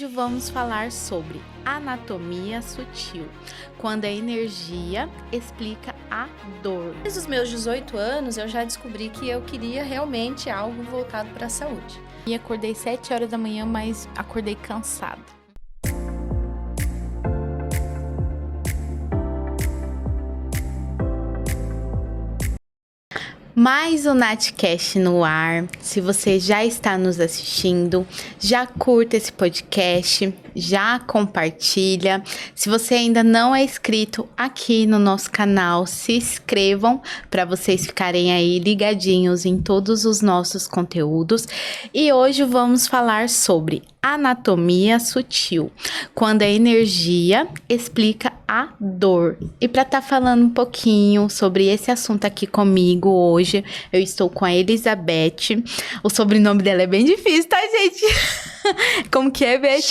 Hoje vamos falar sobre anatomia sutil, quando a energia explica a dor. Desde os meus 18 anos, eu já descobri que eu queria realmente algo voltado para a saúde. E acordei 7 horas da manhã, mas acordei cansada. Mais um Natcast no ar. Se você já está nos assistindo, já curta esse podcast, já compartilha. Se você ainda não é inscrito aqui no nosso canal, se inscrevam para vocês ficarem aí ligadinhos em todos os nossos conteúdos. E hoje vamos falar sobre anatomia sutil, quando a energia explica a dor. E para estar falando um pouquinho sobre esse assunto aqui comigo hoje, eu estou com a Elizabeth. O sobrenome dela é bem difícil, tá, gente? Como que é, Beth?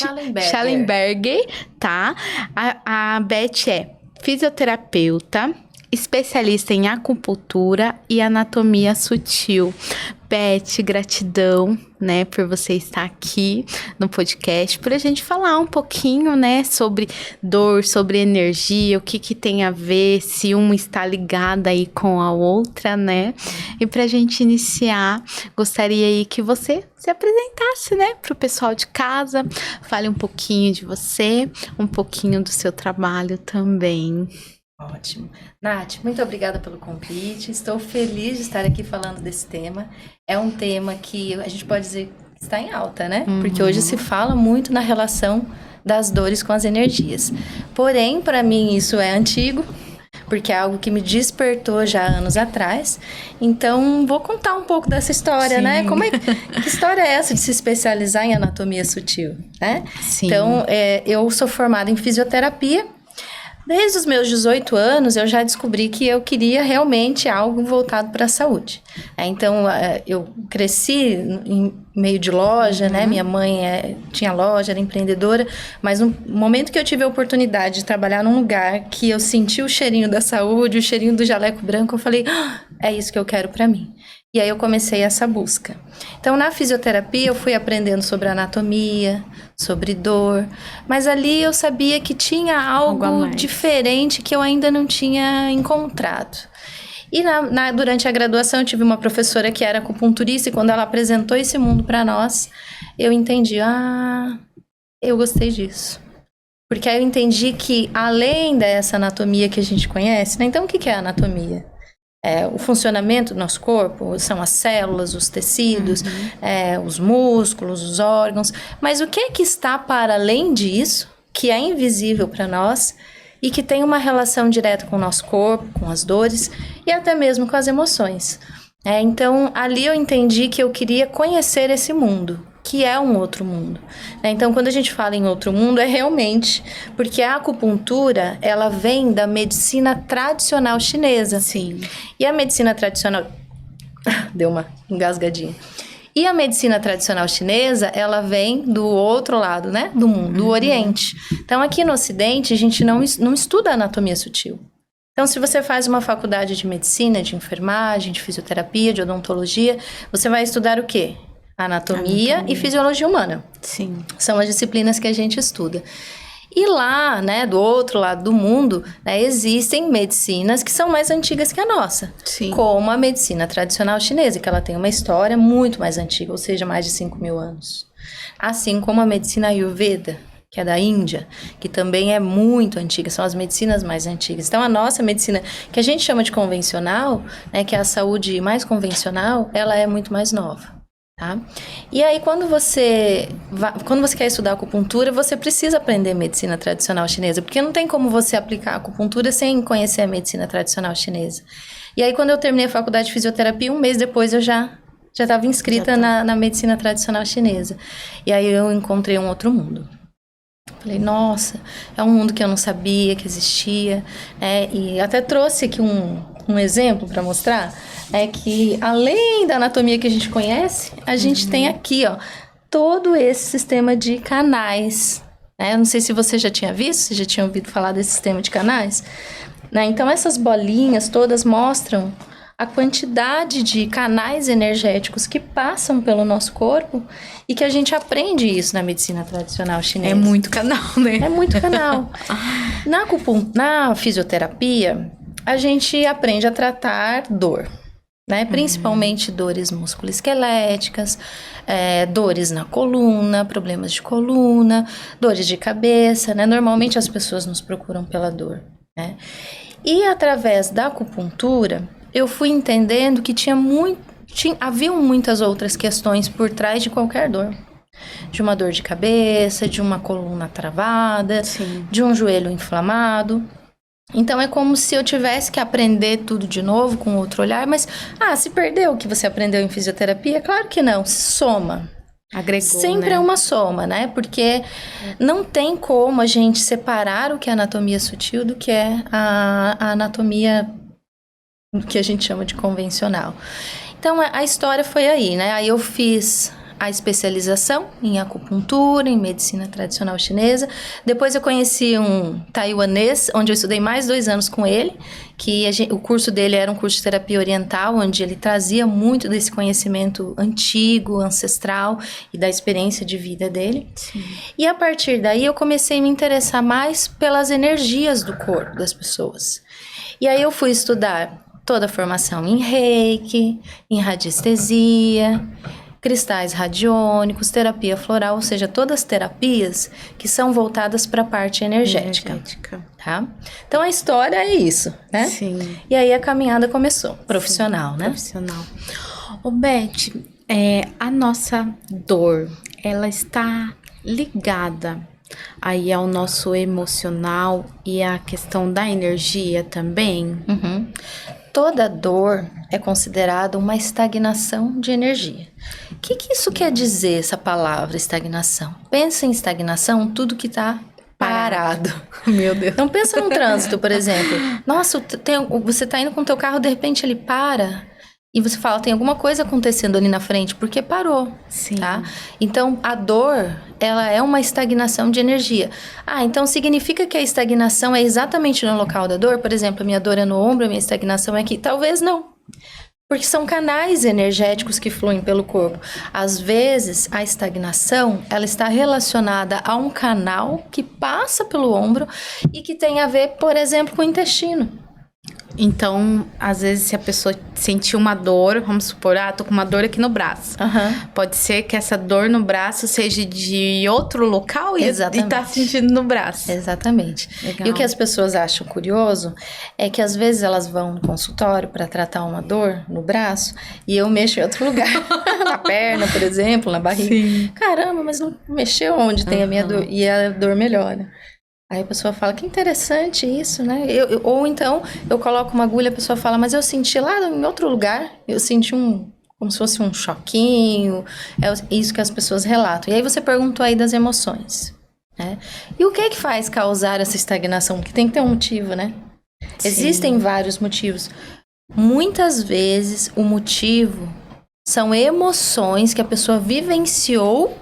Schallenberger, tá? A Beth é fisioterapeuta, especialista em acupuntura e anatomia sutil. Beth, gratidão, né, por você estar aqui no podcast, por a gente falar um pouquinho, né, sobre dor, sobre energia, o que tem a ver, se uma está ligada aí com a outra, né? E pra gente iniciar, gostaria aí que você se apresentasse, né, pro pessoal de casa, fale um pouquinho de você, um pouquinho do seu trabalho também. Ótimo. Nath, muito obrigada pelo convite. Estou feliz de estar aqui falando desse tema. É um tema que a gente pode dizer que está em alta, né? Porque hoje se fala muito na relação das dores com as energias. Porém, para mim isso é antigo, porque é algo que me despertou já anos atrás. Então, vou contar um pouco dessa história, Sim. né? Que história é essa de se especializar em anatomia sutil, né? Sim. Então, eu sou formada em fisioterapia. Desde os meus 18 anos, eu já descobri que eu queria realmente algo voltado para a saúde. Então, eu cresci em meio de loja, né? Minha mãe tinha loja, era empreendedora. Mas no momento que eu tive a oportunidade de trabalhar num lugar que eu senti o cheirinho da saúde, o cheirinho do jaleco branco, eu falei, é isso que eu quero para mim. E aí eu comecei essa busca. Então, na fisioterapia, eu fui aprendendo sobre anatomia, sobre dor, mas ali eu sabia que tinha algo diferente que eu ainda não tinha encontrado. E durante a graduação, eu tive uma professora que era acupunturista, e quando ela apresentou esse mundo para nós, eu entendi, eu gostei disso. Porque aí eu entendi que, além dessa anatomia que a gente conhece, né? Então, o que é a anatomia? O funcionamento do nosso corpo, são as células, os tecidos, os músculos, os órgãos. Mas o que está para além disso, que é invisível para nós e que tem uma relação direta com o nosso corpo, com as dores e até mesmo com as emoções. Então, ali eu entendi que eu queria conhecer esse mundo, que é um outro mundo. Então, quando a gente fala em outro mundo, é realmente porque a acupuntura, ela vem da medicina tradicional chinesa. Sim. E a medicina tradicional... Deu uma engasgadinha. E a medicina tradicional chinesa, ela vem do outro lado, né? Do mundo, do Oriente. Então, aqui no Ocidente, a gente não estuda anatomia sutil. Então, se você faz uma faculdade de medicina, de enfermagem, de fisioterapia, de odontologia, você vai estudar o quê? Anatomia e fisiologia humana. Sim. São as disciplinas que a gente estuda. E lá, né, do outro lado do mundo, né, existem medicinas que são mais antigas que a nossa. Sim. Como a medicina tradicional chinesa, que ela tem uma história muito mais antiga, ou seja, mais de 5.000 anos. Assim como a medicina Ayurveda, que é da Índia, que também é muito antiga, são as medicinas mais antigas. Então, a nossa medicina, que a gente chama de convencional, né, que é a saúde mais convencional, ela é muito mais nova. Tá? E aí, quando você quer estudar acupuntura, você precisa aprender medicina tradicional chinesa, porque não tem como você aplicar a acupuntura sem conhecer a medicina tradicional chinesa. E aí, quando eu terminei a faculdade de fisioterapia, um mês depois eu já estava inscrita na medicina tradicional chinesa. E aí eu encontrei um outro mundo. Falei, nossa, é um mundo que eu não sabia que existia. E até trouxe aqui um exemplo para mostrar. Que além da anatomia que a gente conhece, a gente tem aqui, todo esse sistema de canais. Eu não sei se você já tinha visto, se já tinha ouvido falar desse sistema de canais. Então, essas bolinhas todas mostram a quantidade de canais energéticos que passam pelo nosso corpo e que a gente aprende isso na medicina tradicional chinesa. É muito canal, né? É muito canal. Na fisioterapia, a gente aprende a tratar dor, né? Principalmente dores musculoesqueléticas, dores na coluna, problemas de coluna, dores de cabeça, né? Normalmente as pessoas nos procuram pela dor, né? E através da acupuntura, eu fui entendendo que haviam muitas outras questões por trás de qualquer dor. De uma dor de cabeça, de uma coluna travada, Sim. de um joelho inflamado. Então, é como se eu tivesse que aprender tudo de novo, com outro olhar. Mas, se perdeu o que você aprendeu em fisioterapia? Claro que não, soma. Agregou, Sempre né? é uma soma, né? Porque não tem como a gente separar o que é anatomia sutil do que é a anatomia que a gente chama de convencional. Então, a história foi aí, né? Aí eu fiz a especialização em acupuntura, em medicina tradicional chinesa. Depois eu conheci um taiwanês, onde eu estudei mais 2 anos com ele, o curso dele era um curso de terapia oriental, onde ele trazia muito desse conhecimento antigo, ancestral e da experiência de vida dele. Sim. E a partir daí eu comecei a me interessar mais pelas energias do corpo das pessoas. E aí eu fui estudar toda a formação em Reiki, em radiestesia, cristais radiônicos, terapia floral, ou seja, todas as terapias que são voltadas para a parte energética. Tá? Então, a história é isso, né? Sim. E aí, a caminhada começou, profissional, né? Profissional. Ô, Beth, a nossa dor, ela está ligada aí ao nosso emocional e à questão da energia também? Uhum. Toda dor é considerada uma estagnação de energia. O que isso quer dizer, essa palavra estagnação? Pensa em estagnação, tudo que está parado. Meu Deus. Então pensa no trânsito, por exemplo. Nossa, você está indo com o teu carro, de repente ele para e você fala, tem alguma coisa acontecendo ali na frente, porque parou. Sim. Tá? Então a dor, ela é uma estagnação de energia. Então significa que a estagnação é exatamente no local da dor? Por exemplo, a minha dor é no ombro, a minha estagnação é aqui? Talvez não. Porque são canais energéticos que fluem pelo corpo. Às vezes, a estagnação, ela está relacionada a um canal que passa pelo ombro e que tem a ver, por exemplo, com o intestino. Então, às vezes, se a pessoa sentir uma dor, vamos supor, tô com uma dor aqui no braço. Pode ser que essa dor no braço seja de outro local e tá sentindo no braço. Exatamente. Legal. E o que as pessoas acham curioso é que às vezes elas vão no consultório para tratar uma dor no braço e eu mexo em outro lugar. Na perna, por exemplo, na barriga. Sim. Caramba, mas não mexeu onde tem a minha dor e a dor melhora. Aí a pessoa fala, que interessante isso, né? Ou então, eu coloco uma agulha, a pessoa fala, mas eu senti lá em outro lugar, eu senti como se fosse um choquinho, é isso que as pessoas relatam. E aí você perguntou aí das emoções, né? E o que é que faz causar essa estagnação? Porque tem que ter um motivo, né? Sim. Existem vários motivos. Muitas vezes, o motivo são emoções que a pessoa vivenciou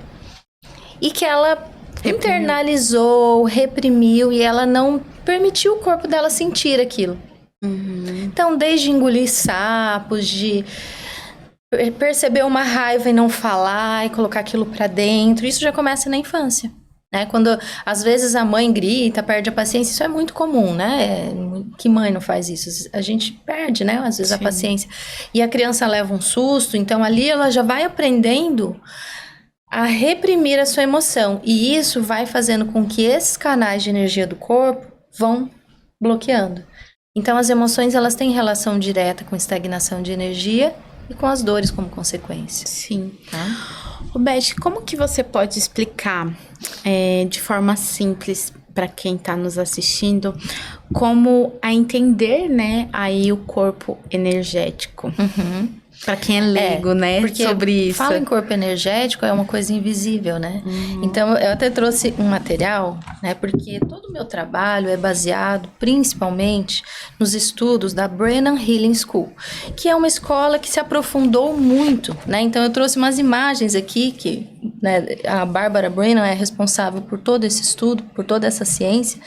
e que ela internalizou, reprimiu e ela não permitiu o corpo dela sentir aquilo. Então, desde engolir sapos, de perceber uma raiva e não falar e colocar aquilo pra dentro, isso já começa na infância, né? Quando às vezes a mãe grita, perde a paciência, isso é muito comum, né? Que mãe não faz isso? A gente perde, né? Às vezes a paciência. E a criança leva um susto, então ali ela já vai aprendendo a reprimir a sua emoção. E isso vai fazendo com que esses canais de energia do corpo vão bloqueando. Então, as emoções, elas têm relação direta com estagnação de energia e com as dores como consequência. Sim. Tá? Beth, como que você pode explicar de forma simples para quem está nos assistindo como a entender, né, aí o corpo energético? Para quem é leigo, né, porque sobre isso. Fala em corpo energético, é uma coisa invisível, né? Então, eu até trouxe um material né? Porque todo o meu trabalho é baseado principalmente nos estudos da Brennan Healing School, que é uma escola que se aprofundou muito, né? Então eu trouxe umas imagens aqui que, né, a Barbara Brennan é responsável por todo esse estudo, por toda essa ciência.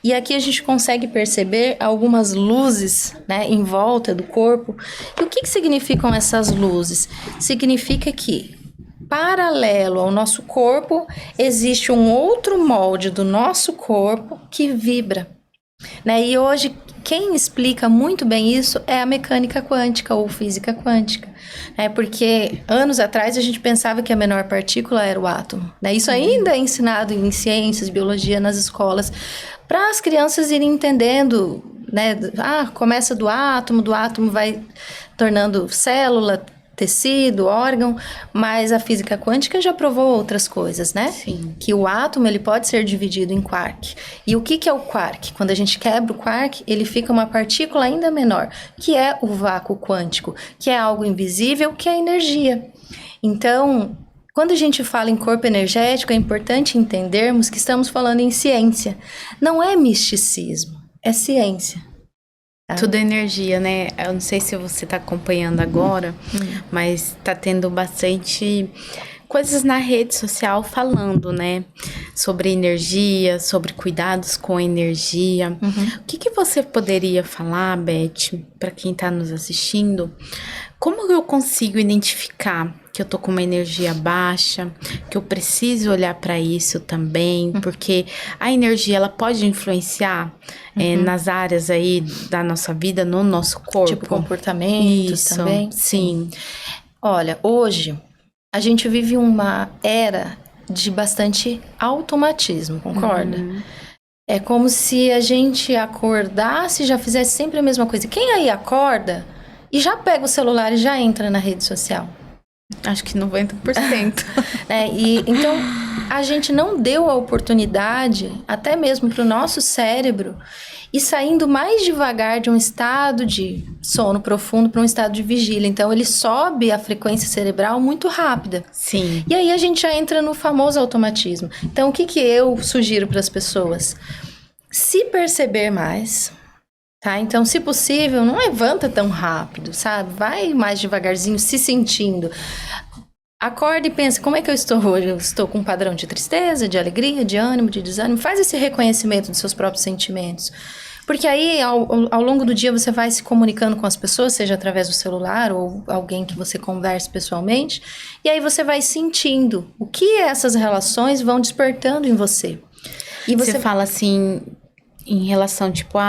E aqui a gente consegue perceber algumas luzes, né, em volta do corpo. E o que significam essas luzes? Significa que, paralelo ao nosso corpo, existe um outro molde do nosso corpo que vibra, né? E hoje, quem explica muito bem isso é a mecânica quântica ou física quântica, né? Porque anos atrás a gente pensava que a menor partícula era o átomo, né? Isso ainda é ensinado em ciências, biologia nas escolas, para as crianças irem entendendo, né? Começa do átomo vai tornando célula, tecido, órgão, mas a física quântica já provou outras coisas, né? Sim. Que o átomo, ele pode ser dividido em quark. E o que é o quark? Quando a gente quebra o quark, ele fica uma partícula ainda menor, que é o vácuo quântico, que é algo invisível, que é energia. Então, quando a gente fala em corpo energético, é importante entendermos que estamos falando em ciência. Não é misticismo, é ciência. Tudo é energia, né? Eu não sei se você tá acompanhando agora, mas tá tendo bastante coisas na rede social falando, né? Sobre energia, sobre cuidados com a energia. O que você poderia falar, Beth, para quem tá nos assistindo? Como eu consigo identificar que eu tô com uma energia baixa, que eu preciso olhar para isso também, porque a energia, ela pode influenciar nas áreas aí da nossa vida, no nosso corpo. Tipo comportamentos isso, também? Sim. Olha, hoje a gente vive uma era de bastante automatismo, concorda? É como se a gente acordasse e já fizesse sempre a mesma coisa. Quem aí acorda e já pega o celular e já entra na rede social? Acho que 90%. Então, a gente não deu a oportunidade, até mesmo para o nosso cérebro, ir saindo mais devagar de um estado de sono profundo para um estado de vigília. Então, ele sobe a frequência cerebral muito rápida. Sim. E aí, a gente já entra no famoso automatismo. Então, o que eu sugiro para as pessoas? Se perceber mais... Tá? Então, se possível, não levanta tão rápido, sabe? Vai mais devagarzinho, se sentindo. Acorda e pensa, como é que eu estou hoje? Eu estou com um padrão de tristeza, de alegria, de ânimo, de desânimo. Faz esse reconhecimento dos seus próprios sentimentos. Porque aí, ao longo do dia, você vai se comunicando com as pessoas, seja através do celular ou alguém que você converse pessoalmente. E aí, você vai sentindo o que essas relações vão despertando em você. E você fala assim... Em relação, tipo,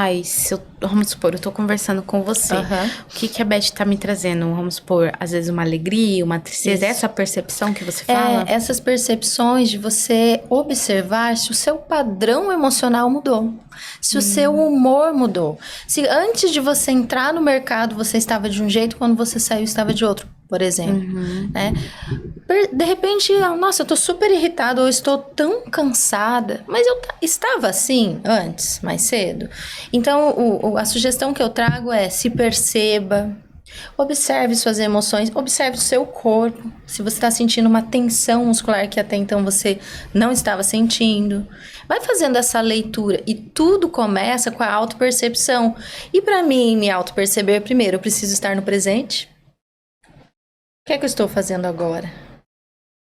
vamos supor, eu tô conversando com você. O que a Beth tá me trazendo? Vamos supor, às vezes uma alegria, uma tristeza. É essa percepção que você fala? Essas percepções de você observar se o seu padrão emocional mudou. Se o seu humor mudou. Se antes de você entrar no mercado, você estava de um jeito, quando você saiu, estava de outro, por exemplo. Né? De repente, nossa, eu tô super irritada, ou estou tão cansada. Mas eu estava assim antes, mais cedo. Então, a sugestão que eu trago é: se perceba, observe suas emoções, observe o seu corpo. Se você está sentindo uma tensão muscular que até então você não estava sentindo, vai fazendo essa leitura. E tudo começa com a autopercepção. E para mim, me autoperceber, primeiro, eu preciso estar no presente. O que é que eu estou fazendo agora?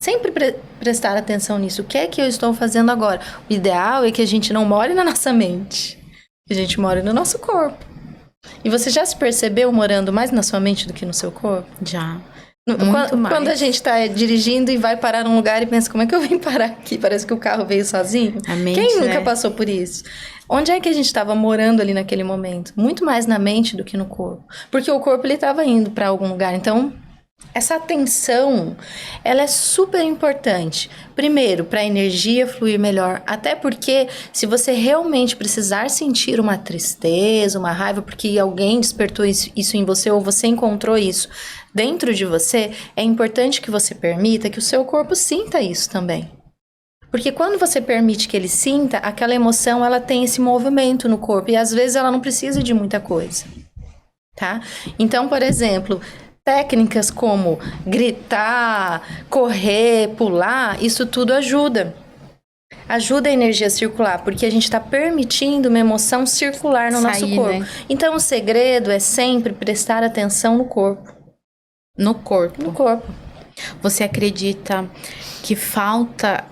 Sempre prestar atenção nisso. O que é que eu estou fazendo agora? O ideal é que a gente não more na nossa mente, que a gente more no nosso corpo. E você já se percebeu morando mais na sua mente do que no seu corpo? Já. Quando a gente está dirigindo e vai parar num lugar e pensa, como é que eu vim parar aqui? Parece que o carro veio sozinho. A mente, quem nunca passou por isso? Onde é que a gente estava morando ali naquele momento? Muito mais na mente do que no corpo. Porque o corpo ele estava indo para algum lugar. Então, essa atenção, ela é super importante. Primeiro, para a energia fluir melhor. Até porque, se você realmente precisar sentir uma tristeza, uma raiva, porque alguém despertou isso em você, ou você encontrou isso dentro de você, é importante que você permita que o seu corpo sinta isso também. Porque quando você permite que ele sinta, aquela emoção, ela tem esse movimento no corpo. E às vezes ela não precisa de muita coisa. Tá? Então, por exemplo... técnicas como gritar, correr, pular, isso tudo ajuda. ajuda a energia a circular, porque a gente está permitindo uma emoção circular no nosso corpo. Né? Então, o segredo é sempre prestar atenção no corpo. No corpo. No corpo. Você acredita que falta,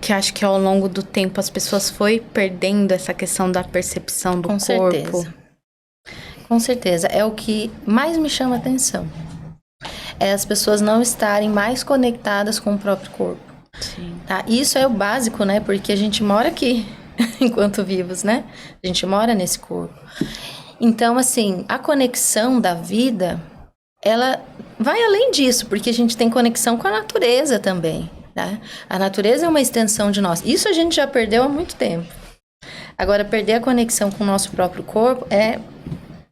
que acho que ao longo do tempo as pessoas foi perdendo essa questão da percepção do Com corpo? certeza. Com certeza. É o que mais me chama a atenção. É as pessoas não estarem mais conectadas com o próprio corpo. Sim. Tá? Isso é o básico, né? Porque a gente mora aqui enquanto vivos, né? A gente mora nesse corpo. Então, assim, a conexão da vida, ela vai além disso, porque a gente tem conexão com a natureza também, tá? A natureza é uma extensão de nós. Isso a gente já perdeu há muito tempo. Agora, perder a conexão com o nosso próprio corpo é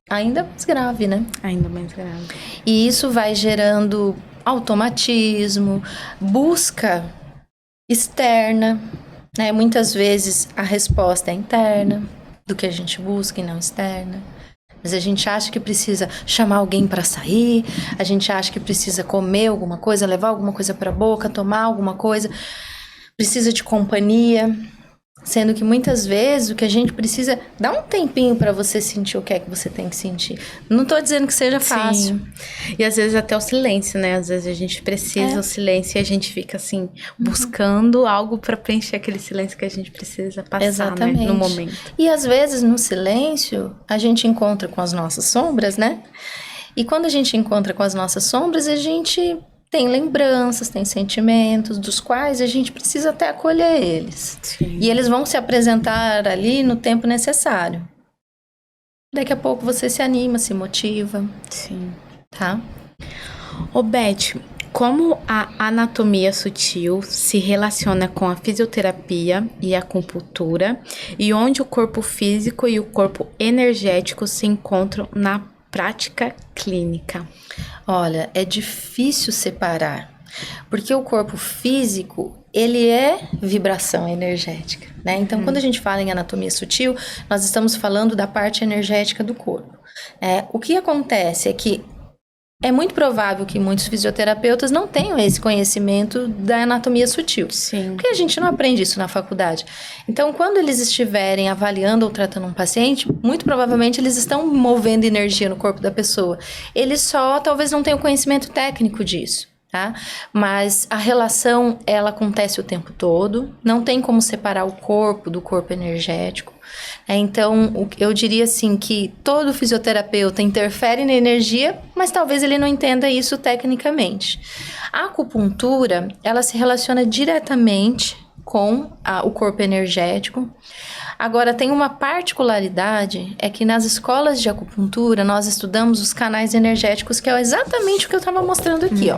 ainda mais grave, né? Ainda mais grave. E isso vai gerando automatismo, busca externa, né? Muitas vezes a resposta é interna do que a gente busca e não externa. Mas a gente acha que precisa chamar alguém para sair, a gente acha que precisa comer alguma coisa, levar alguma coisa para a boca, tomar alguma coisa, precisa de companhia. Sendo que muitas vezes o que a gente precisa é dar um tempinho para você sentir o que é que você tem que sentir. Não tô dizendo que seja fácil. Sim. E às vezes até o silêncio, né? Às vezes a gente precisa do silêncio e a gente fica assim, buscando algo para preencher aquele silêncio que a gente precisa passar. Exatamente. Né? No momento. E às vezes no silêncio a gente encontra com as nossas sombras, né? E quando a gente encontra com as nossas sombras, a gente tem lembranças, tem sentimentos, dos quais a gente precisa até acolher eles. Sim. E eles vão se apresentar ali no tempo necessário. Daqui a pouco você se anima, se motiva. Sim. Tá? Ô, Beth, como a anatomia sutil se relaciona com a fisioterapia e a acupuntura e onde o corpo físico e o corpo energético se encontram na prática clínica? Olha, é difícil separar, porque o corpo físico, ele é vibração energética, né? Então, quando a gente fala em anatomia sutil, nós estamos falando da parte energética do corpo. O que acontece é que é muito provável que muitos fisioterapeutas não tenham esse conhecimento da anatomia sutil. Sim. Porque a gente não aprende isso na faculdade. Então, quando eles estiverem avaliando ou tratando um paciente, muito provavelmente eles estão movendo energia no corpo da pessoa. Eles só talvez não tenham conhecimento técnico disso, tá? Mas a relação, ela acontece o tempo todo. Não tem como separar o corpo do corpo energético. Então, eu diria assim que todo fisioterapeuta interfere na energia, mas talvez ele não entenda isso tecnicamente. A acupuntura, ela se relaciona diretamente com o corpo energético. Agora, tem uma particularidade, é que nas escolas de acupuntura, nós estudamos os canais energéticos, que é exatamente o que eu estava mostrando aqui, ó.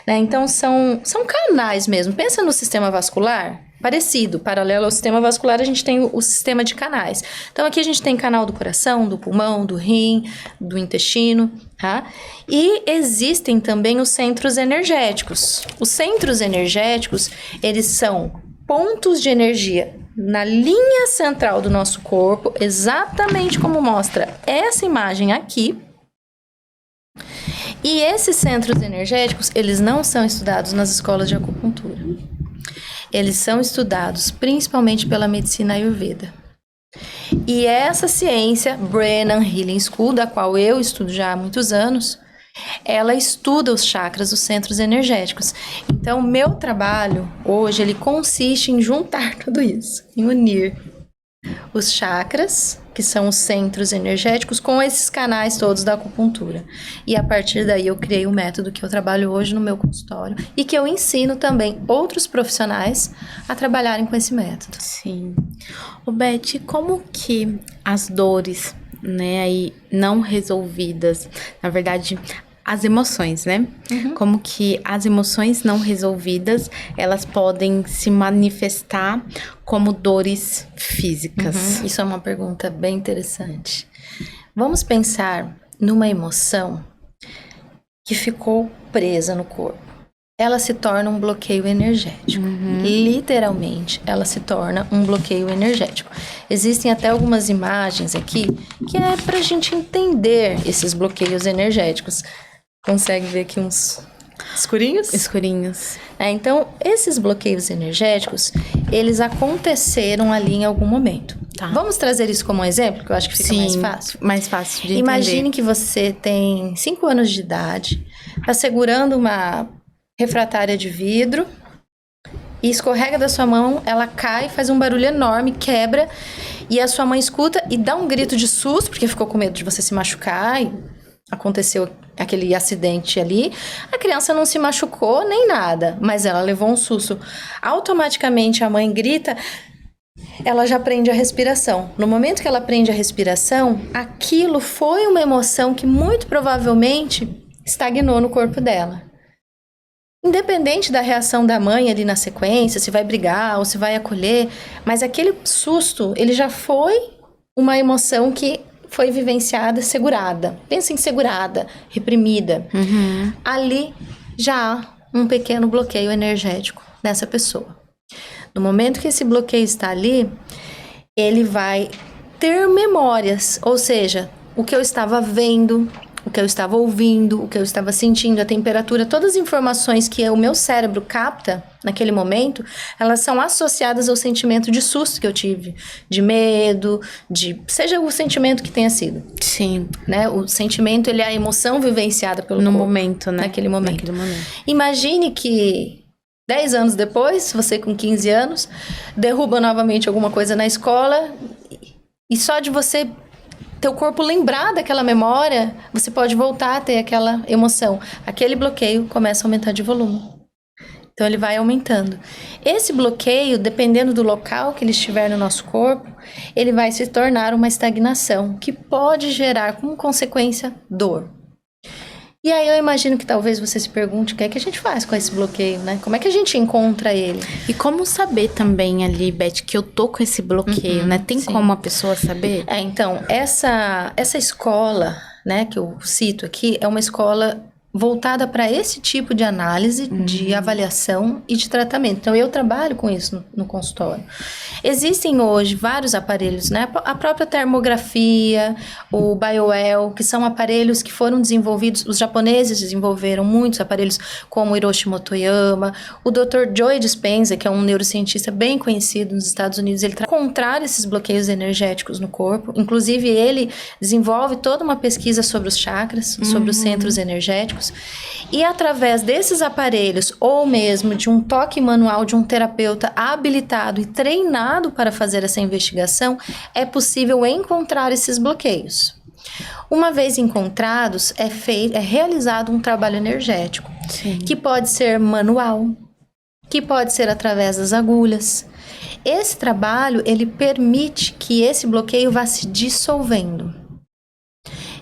Né? Então, são canais mesmo. Pensa no sistema vascular, parecido, paralelo ao sistema vascular, a gente tem o sistema de canais. Então, aqui a gente tem canal do coração, do pulmão, do rim, do intestino, tá? E existem também os centros energéticos. Os centros energéticos, eles são pontos de energia na linha central do nosso corpo, exatamente como mostra essa imagem aqui. E esses centros energéticos, eles não são estudados nas escolas de acupuntura. Eles são estudados principalmente pela medicina Ayurveda. E essa ciência, Brennan Healing School, da qual eu estudo já há muitos anos, ela estuda os chakras, os centros energéticos. Então, o meu trabalho hoje, ele consiste em juntar tudo isso, em unir os chakras, que são os centros energéticos, com esses canais todos da acupuntura. E a partir daí eu criei um método que eu trabalho hoje no meu consultório e que eu ensino também outros profissionais a trabalharem com esse método. Sim. Ô, Beth, como que as dores, né, aí não resolvidas, na verdade, as emoções, né? Como que as emoções não resolvidas, elas podem se manifestar como dores físicas? Isso é uma pergunta bem interessante. Vamos pensar numa emoção que ficou presa no corpo. Ela se torna um bloqueio energético. Literalmente, ela se torna um bloqueio energético. Existem até algumas imagens aqui que é pra gente entender esses bloqueios energéticos. Consegue ver aqui uns escurinhos? Escurinhos. Então, esses bloqueios energéticos, eles aconteceram ali em algum momento. Tá. Vamos trazer isso como um exemplo, que eu acho que fica mais fácil? Mais fácil de entender. Imagine que você tem 5 anos de idade, está segurando uma refratária de vidro e escorrega da sua mão, ela cai, faz um barulho enorme, quebra, e a sua mãe escuta e dá um grito de susto, porque ficou com medo de você se machucar, e aconteceu aquele acidente ali. A criança não se machucou nem nada, mas ela levou um susto. Automaticamente a mãe grita, ela já prende a respiração. No momento que ela prende a respiração, aquilo foi uma emoção que muito provavelmente estagnou no corpo dela. Independente da reação da mãe ali na sequência, se vai brigar ou se vai acolher, mas aquele susto, ele já foi uma emoção que foi vivenciada, segurada. Pensa em segurada, reprimida. Ali já há um pequeno bloqueio energético nessa pessoa. No momento que esse bloqueio está ali, ele vai ter memórias, ou seja, o que eu estava vendo, o que eu estava ouvindo, o que eu estava sentindo, a temperatura, todas as informações que o meu cérebro capta naquele momento, elas são associadas ao sentimento de susto que eu tive, de medo, seja o sentimento que tenha sido. Sim. Né? O sentimento, ele é a emoção vivenciada pelo corpo. Momento, né? Naquele momento. Imagine que 10 anos depois, você com 15 anos, derruba novamente alguma coisa na escola e só de você... teu corpo lembrar daquela memória, você pode voltar a ter aquela emoção. Aquele bloqueio começa a aumentar de volume. Então, ele vai aumentando. Esse bloqueio, dependendo do local que ele estiver no nosso corpo, ele vai se tornar uma estagnação, que pode gerar, como consequência, dor. E aí, eu imagino que talvez você se pergunte o que é que a gente faz com esse bloqueio, né? Como é que a gente encontra ele? E como saber também ali, Beth, que eu tô com esse bloqueio, né? Tem como a pessoa saber? Então, essa escola, né, que eu cito aqui, é uma escola voltada para esse tipo de análise, de avaliação e de tratamento. Então, eu trabalho com isso no consultório. Existem hoje vários aparelhos, né? A própria termografia, o BioWell, que são aparelhos que foram desenvolvidos, os japoneses desenvolveram muitos aparelhos, como o Hiroshi Motoyama, o Dr. Joe Dispenza, que é um neurocientista bem conhecido nos Estados Unidos, ele encontrar esses bloqueios energéticos no corpo. Inclusive, ele desenvolve toda uma pesquisa sobre os chakras, sobre os centros energéticos. E através desses aparelhos, ou mesmo de um toque manual de um terapeuta habilitado e treinado para fazer essa investigação, é possível encontrar esses bloqueios. Uma vez encontrados, é realizado um trabalho energético, que pode ser manual, que pode ser através das agulhas. Esse trabalho, ele permite que esse bloqueio vá se dissolvendo.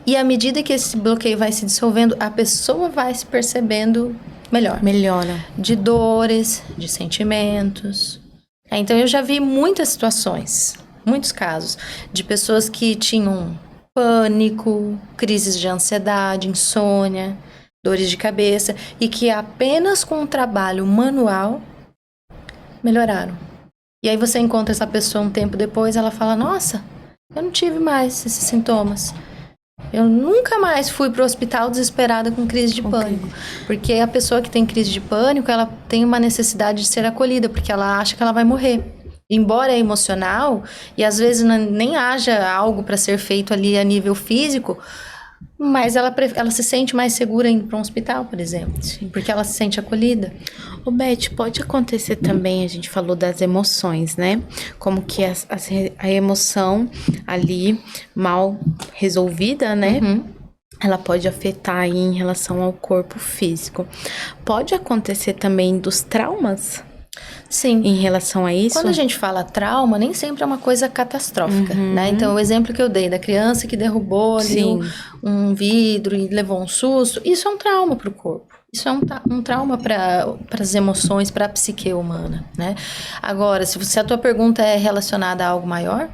E à medida que esse bloqueio vai se dissolvendo, a pessoa vai se percebendo melhor. Melhora. De dores, de sentimentos. Então, eu já vi muitas situações, muitos casos, de pessoas que tinham pânico, crises de ansiedade, insônia, dores de cabeça, e que apenas com um trabalho manual melhoraram. E aí você encontra essa pessoa um tempo depois, ela fala, nossa, eu não tive mais esses sintomas. Eu nunca mais fui para o hospital desesperada com crise de pânico. Porque a pessoa que tem crise de pânico, ela tem uma necessidade de ser acolhida, porque ela acha que ela vai morrer. Embora é emocional, e às vezes nem haja algo para ser feito ali a nível físico, mas ela se sente mais segura indo para um hospital, por exemplo. Sim. Porque ela se sente acolhida. Ô, Beth, pode acontecer também, a gente falou das emoções, né? Como que a emoção ali mal resolvida, né? Ela pode afetar aí em relação ao corpo físico. Pode acontecer também dos traumas? Sim. Em relação a isso? Quando a gente fala trauma, nem sempre é uma coisa catastrófica, né? Então, o exemplo que eu dei da criança que derrubou ali um vidro e levou um susto, isso é um trauma para o corpo. Isso é um trauma para as emoções, para a psique humana, né? Agora, se a tua pergunta é relacionada a algo maior,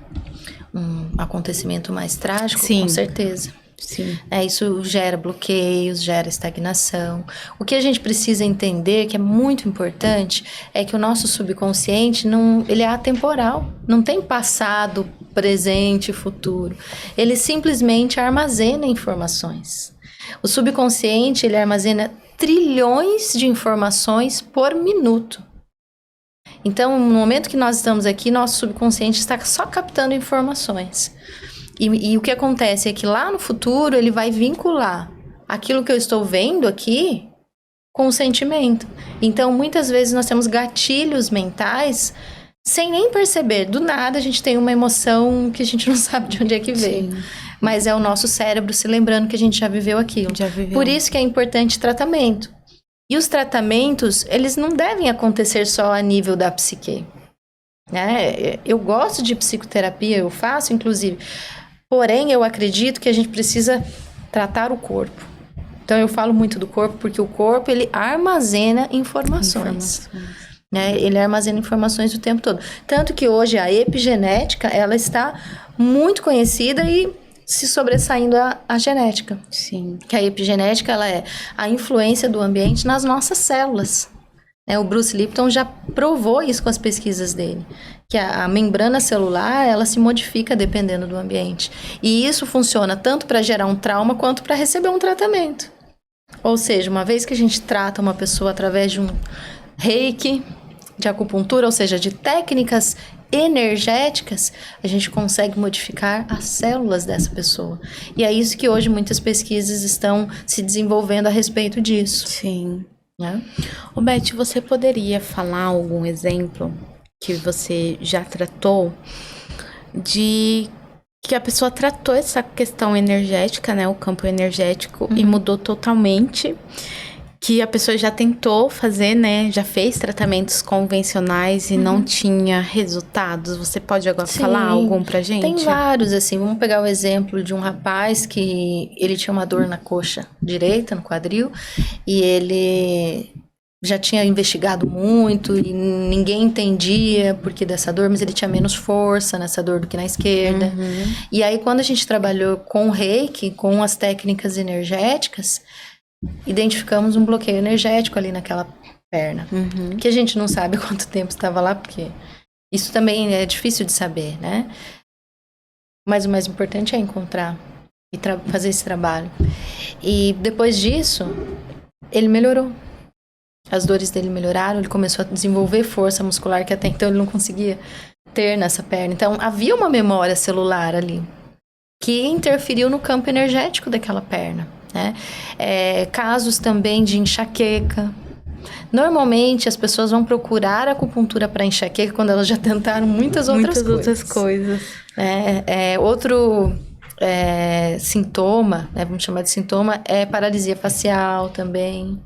um acontecimento mais trágico, com certeza. Sim. Isso gera bloqueios, gera estagnação. O que a gente precisa entender, que é muito importante, é que o nosso subconsciente, ele é atemporal. Não tem passado, presente e futuro. Ele simplesmente armazena informações. O subconsciente, ele armazena trilhões de informações por minuto. Então, no momento que nós estamos aqui, nosso subconsciente está só captando informações. E o que acontece é que lá no futuro, ele vai vincular aquilo que eu estou vendo aqui com o sentimento. Então, muitas vezes nós temos gatilhos mentais sem nem perceber. Do nada, a gente tem uma emoção que a gente não sabe de onde é que veio. Sim. Mas é o nosso cérebro se lembrando que a gente já viveu aquilo. Já viveu. Por isso que é importante tratamento. E os tratamentos, eles não devem acontecer só a nível da psique. Né? Eu gosto de psicoterapia, eu faço, inclusive. Porém, eu acredito que a gente precisa tratar o corpo. Então, eu falo muito do corpo, porque o corpo, ele armazena informações. Né? Ele armazena informações o tempo todo. Tanto que hoje a epigenética, ela está muito conhecida e se sobressaindo a genética. Sim. Que a epigenética, ela é a influência do ambiente nas nossas células. Né? O Bruce Lipton já provou isso com as pesquisas dele. Que a membrana celular, ela se modifica dependendo do ambiente. E isso funciona tanto para gerar um trauma, quanto para receber um tratamento. Ou seja, uma vez que a gente trata uma pessoa através de um reiki, de acupuntura, ou seja, de técnicas energéticas, a gente consegue modificar as células dessa pessoa. E é isso que hoje muitas pesquisas estão se desenvolvendo a respeito disso. Sim. Né? Ô, Beth, você poderia falar algum exemplo que você já tratou de que a pessoa tratou essa questão energética, né, o campo energético, e mudou totalmente, que a pessoa já tentou fazer, né, já fez tratamentos convencionais e não tinha resultados? Você pode agora falar algum pra gente? Tem vários, assim, vamos pegar o exemplo de um rapaz que ele tinha uma dor na coxa direita, no quadril, e ele já tinha investigado muito e ninguém entendia por que dessa dor, mas ele tinha menos força nessa dor do que na esquerda. E aí, quando a gente trabalhou com o reiki, com as técnicas energéticas, identificamos um bloqueio energético ali naquela perna. Que a gente não sabe quanto tempo estava lá, porque isso também é difícil de saber, né? Mas o mais importante é encontrar e fazer esse trabalho. E depois disso, ele melhorou. As dores dele melhoraram, ele começou a desenvolver força muscular que até então ele não conseguia ter nessa perna. Então, havia uma memória celular ali que interferiu no campo energético daquela perna, né? Casos também de enxaqueca. Normalmente, as pessoas vão procurar acupuntura para enxaqueca quando elas já tentaram muitas outras coisas. Outro sintoma, né, vamos chamar de sintoma, é paralisia facial também.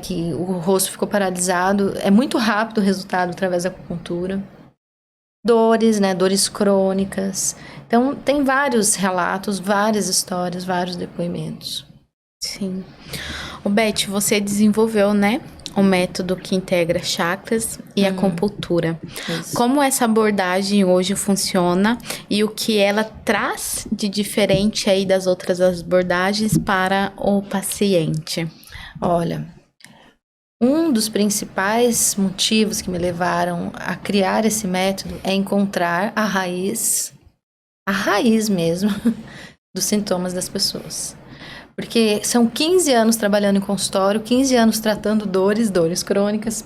Que o rosto ficou paralisado. É muito rápido o resultado através da acupuntura. Dores, né? Dores crônicas. Então, tem vários relatos, várias histórias, vários depoimentos. Sim. Ô, Beth, você desenvolveu, né, um método que integra chakras e acupuntura. Isso. Como essa abordagem hoje funciona e o que ela traz de diferente aí das outras abordagens para o paciente? Olha, um dos principais motivos que me levaram a criar esse método é encontrar a raiz mesmo, dos sintomas das pessoas. Porque são 15 anos trabalhando em consultório, 15 anos tratando dores crônicas,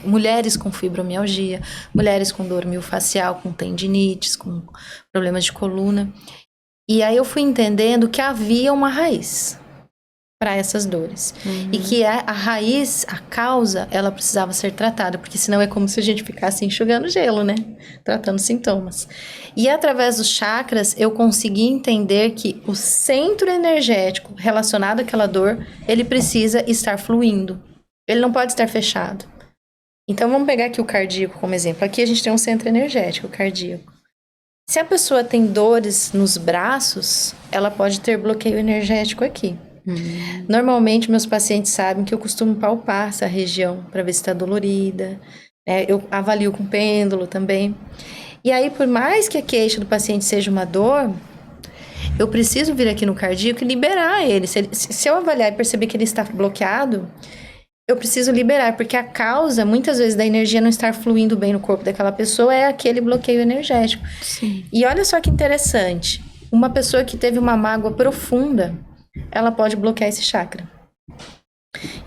mulheres com fibromialgia, mulheres com dor miofascial, com tendinites, com problemas de coluna. E aí eu fui entendendo que havia uma raiz para essas dores. E que a raiz, a causa, ela precisava ser tratada, porque senão é como se a gente ficasse enxugando gelo, né? Tratando sintomas. E através dos chakras, eu consegui entender que o centro energético relacionado àquela dor, ele precisa estar fluindo. Ele não pode estar fechado. Então, vamos pegar aqui o cardíaco como exemplo. Aqui a gente tem um centro energético, o cardíaco. Se a pessoa tem dores nos braços, ela pode ter bloqueio energético aqui. Normalmente, meus pacientes sabem que eu costumo palpar essa região para ver se está dolorida. Eu avalio com pêndulo também. E aí, por mais que a queixa do paciente seja uma dor, eu preciso vir aqui no cardíaco e liberar ele. Se eu avaliar e perceber que ele está bloqueado, eu preciso liberar, porque a causa, muitas vezes, da energia não estar fluindo bem no corpo daquela pessoa é aquele bloqueio energético. Sim. E olha só que interessante. Uma pessoa que teve uma mágoa profunda, ela pode bloquear esse chakra.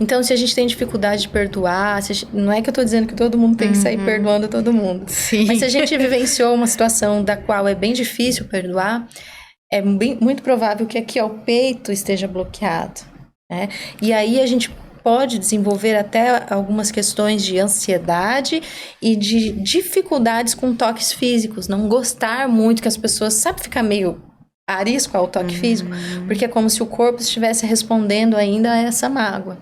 Então, se a gente tem dificuldade de perdoar, não é que eu tô dizendo que todo mundo tem que sair perdoando todo mundo. Sim. Mas se a gente vivenciou uma situação da qual é bem difícil perdoar, é muito provável que aqui ao peito esteja bloqueado, né? E aí a gente pode desenvolver até algumas questões de ansiedade e de dificuldades com toques físicos. Não gostar muito que as pessoas, sabe, ficar meio arisco ao toque físico, porque é como se o corpo estivesse respondendo ainda a essa mágoa.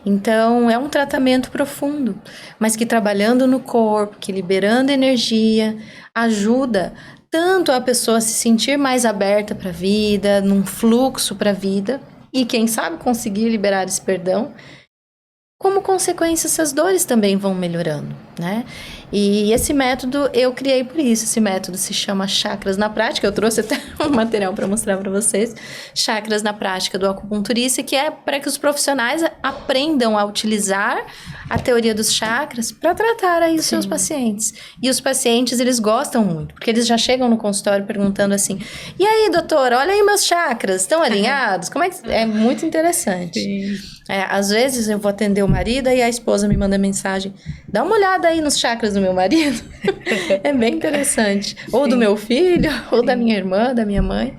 Então, é um tratamento profundo, mas que trabalhando no corpo, que liberando energia, ajuda tanto a pessoa a se sentir mais aberta para a vida, num fluxo para a vida, e quem sabe conseguir liberar esse perdão, como consequência essas dores também vão melhorando, né? E esse método eu criei por isso. Esse método se chama Chakras na Prática. Eu trouxe até um material para mostrar para vocês. Chakras na Prática do acupunturista, que é para que os profissionais aprendam a utilizar a teoria dos chakras para tratar aí os seus pacientes. E os pacientes, eles gostam muito, porque eles já chegam no consultório perguntando assim: e aí, doutora, olha aí meus chakras, estão alinhados? Como é que... É muito interessante. Sim. Às vezes eu vou atender o marido e a esposa me manda mensagem: dá uma olhada aí nos chakras do meu marido. É bem interessante. Ou do meu filho, ou da minha irmã, da minha mãe.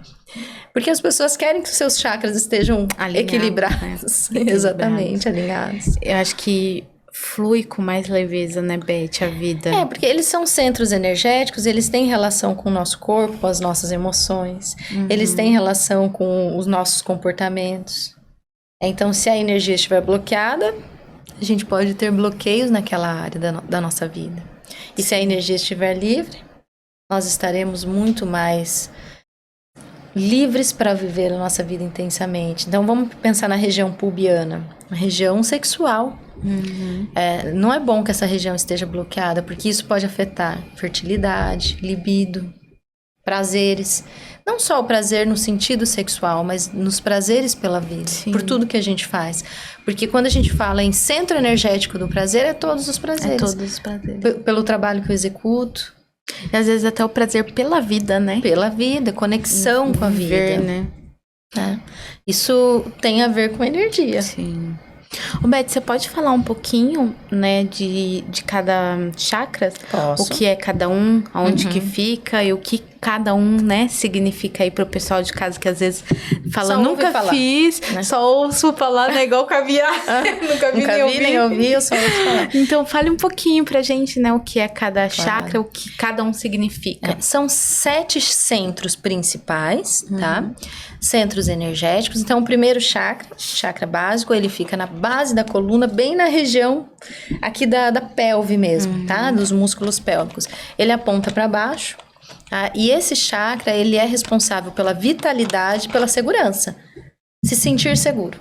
Porque as pessoas querem que os seus chakras estejam equilibrados. Né? Exatamente, alinhados. Eu acho que flui com mais leveza, né, Beth, a vida. Porque eles são centros energéticos, eles têm relação com o nosso corpo, com as nossas emoções. Eles têm relação com os nossos comportamentos. Então, se a energia estiver bloqueada, a gente pode ter bloqueios naquela área da nossa vida. E se a energia estiver livre, nós estaremos muito mais livres para viver a nossa vida intensamente. Então, vamos pensar na região pubiana, uma região sexual. Não é bom que essa região esteja bloqueada, porque isso pode afetar fertilidade, libido, prazeres. Não só o prazer no sentido sexual, mas nos prazeres pela vida. Sim. Por tudo que a gente faz. Porque quando a gente fala em centro energético do prazer, é todos os prazeres. É todos os prazeres. Pelo trabalho que eu executo. E às vezes até o prazer pela vida, né? Pela vida, conexão com a vida. Né? Isso tem a ver com energia. Sim. Ô, Beth, você pode falar um pouquinho, né, de cada chakra? Posso. O que é cada um, aonde que fica e o que cada um, né, significa aí pro pessoal de casa que às vezes fala, só nunca fiz, né? Só ouço falar, né, igual caviar. Nunca vi nem ouvi, eu só ouço falar. Então, fale um pouquinho pra gente, né, o que é cada chakra, o que cada um significa. São 7 centros principais, tá? Centros energéticos. Então, o primeiro chakra básico, ele fica na base da coluna, bem na região aqui da pelve mesmo, tá? Dos músculos pélvicos. Ele aponta para baixo, tá? E esse chakra, ele é responsável pela vitalidade, pela segurança. Se sentir seguro